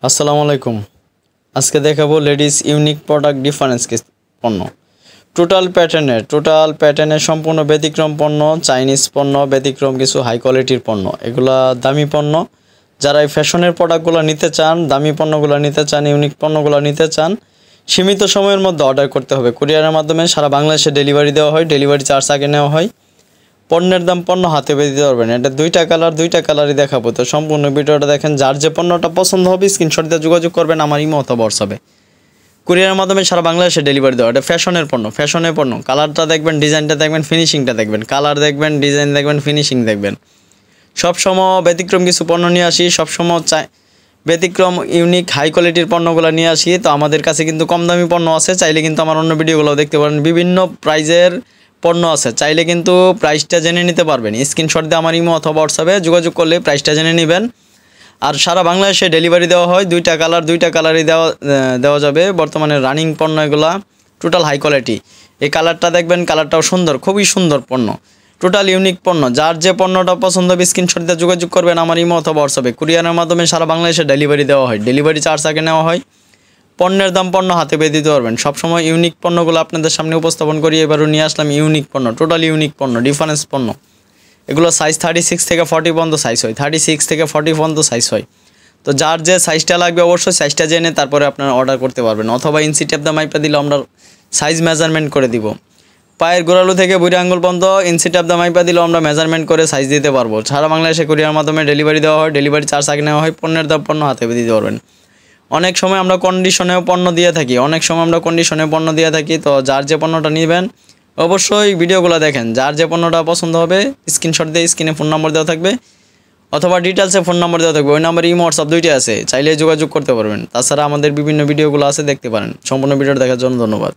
আসসালামু আলাইকুম। আজকে দেখাবো লেডিস ইউনিক প্রোডাক্ট ডিফারেন্স পণ্য। টোটাল প্যাটার্নের সম্পূর্ণ ব্যতিক্রম পণ্য, চাইনিজ পণ্য, ব্যতিক্রম কিছু হাই কোয়ালিটির পণ্য। এগুলা দামি পণ্য। যারা এই ফ্যাশনের প্রোডাক্টগুলো নিতে চান, দামি পণ্যগুলো নিতে চান, ইউনিক পণ্যগুলো নিতে চান, সীমিত সময়ের মধ্যে অর্ডার করতে হবে। কুরিয়ারের মাধ্যমে সারা বাংলাদেশে ডেলিভারি দেওয়া হয়। ডেলিভারি চার্জ আগে নেওয়া হয়। পণ্যের দাম পণ্য হাতে পেয়ে দিতে পারবেন। এটা দুইটা কালারই দেখাবো। তো সম্পূর্ণ ভিডিওটা দেখেন। যার যে পণ্যটা পছন্দ হবে স্ক্রিনশট দিয়ে যোগাযোগ করবেন আমার ইমো অথবা হোয়াটসঅ্যাপে। কুরিয়ারের মাধ্যমে সারা বাংলাদেশে ডেলিভারি দেওয়া। এটা ফ্যাশনের পণ্য। কালারটা দেখবেন, ডিজাইনটা দেখবেন, ফিনিশিংটা দেখবেন। কালার দেখবেন, ডিজাইন দেখবেন, ফিনিশিং দেখবেন। সবসময় ব্যতিক্রম কিছু পণ্য নিয়ে আসি। সবসময় ব্যতিক্রম ইউনিক হাই কোয়ালিটির পণ্যগুলো নিয়ে আসি। তো আমাদের কাছে কিন্তু কম দামি পণ্য আছে, চাইলে কিন্তু আমার অন্য ভিডিওগুলো দেখতে পারেন। বিভিন্ন প্রাইজের পণ্য আছে, চাইলে কিন্তু প্রাইসটা জেনে নিতে পারবেন। স্ক্রিনশট দিয়ে আমার ইমো অথবা হোয়াটসঅ্যাপে যোগাযোগ করলে প্রাইসটা জেনে নেবেন। আর সারা বাংলাদেশে ডেলিভারি দেওয়া হয়। দুইটা কালারই দেওয়া যাবে। বর্তমানে রানিং পণ্য এগুলা, টোটাল হাই কোয়ালিটি। এই কালারটা দেখবেন, কালারটাও সুন্দর, খুবই সুন্দর পণ্য, টোটাল ইউনিক পণ্য। যার যে পণ্যটা পছন্দ হবে স্ক্রিনশট দিয়ে যোগাযোগ করবেন আমার ইমো অথবা হোয়াটসঅ্যাপে। কুরিয়ারের মাধ্যমে সারা বাংলাদেশে ডেলিভারি দেওয়া হয়। ডেলিভারি চার্জ আগে নেওয়া হয়। পণ্যের দাম পণ্য হাতে পেয়ে দিতে পারবেন। সবসময় ইউনিক পণ্যগুলো আপনাদের সামনে উপস্থাপন করি। এবারও নিয়ে আসলাম ইউনিক পণ্য, টোটাল ইউনিক পণ্য, ডিফারেন্স পণ্য। এগুলো সাইজ 36 থেকে 40 পর্যন্ত সাইজ হয়। 36 থেকে 40 পর্যন্ত সাইজ হয়। তো যার যে সাইজটা লাগবে অবশ্যই সাইজটা জেনে তারপরে আপনারা অর্ডার করতে পারবেন। অথবা ইঞ্চি টেপ দিয়ে মাইপা দিলে আমরা সাইজ মেজারমেন্ট করে দিব। পায়ের গোড়ালু থেকে বুড়ি আঙ্গুল পর্যন্ত ইঞ্চি টেপ দিয়ে মাইপা দিলেও আমরা মেজারমেন্ট করে সাইজ দিতে পারবো। সারা বাংলাদেশে কুরিয়ার মাধ্যমে ডেলিভারি দেওয়া হয়। ডেলিভারি চার্জ আগে নেওয়া হয়। পণ্যের দাম পণ্য হাতে পেয়ে দিতে পারবেন। অনেক সময় আমরা কন্ডিশনেও পণ্য দিয়ে থাকি। তো যার যে পণ্যটা নেবেন অবশ্যই ভিডিওগুলো দেখেন। যার যে পণ্যটা পছন্দ হবে স্ক্রিনশট দিয়ে স্ক্রিনে ফোন নম্বর দেওয়া থাকবে অথবা ডিটেলসে ফোন নম্বর দেওয়া থাকবে। ওই নাম্বারে ইমো হোয়াটসঅ্যাপ দুইটাই আছে, চাইলে যোগাযোগ করতে পারবেন। তাছাড়া আমাদের বিভিন্ন ভিডিওগুলো আছে, দেখতে পারেন। সম্পূর্ণ ভিডিওটা দেখার জন্য ধন্যবাদ।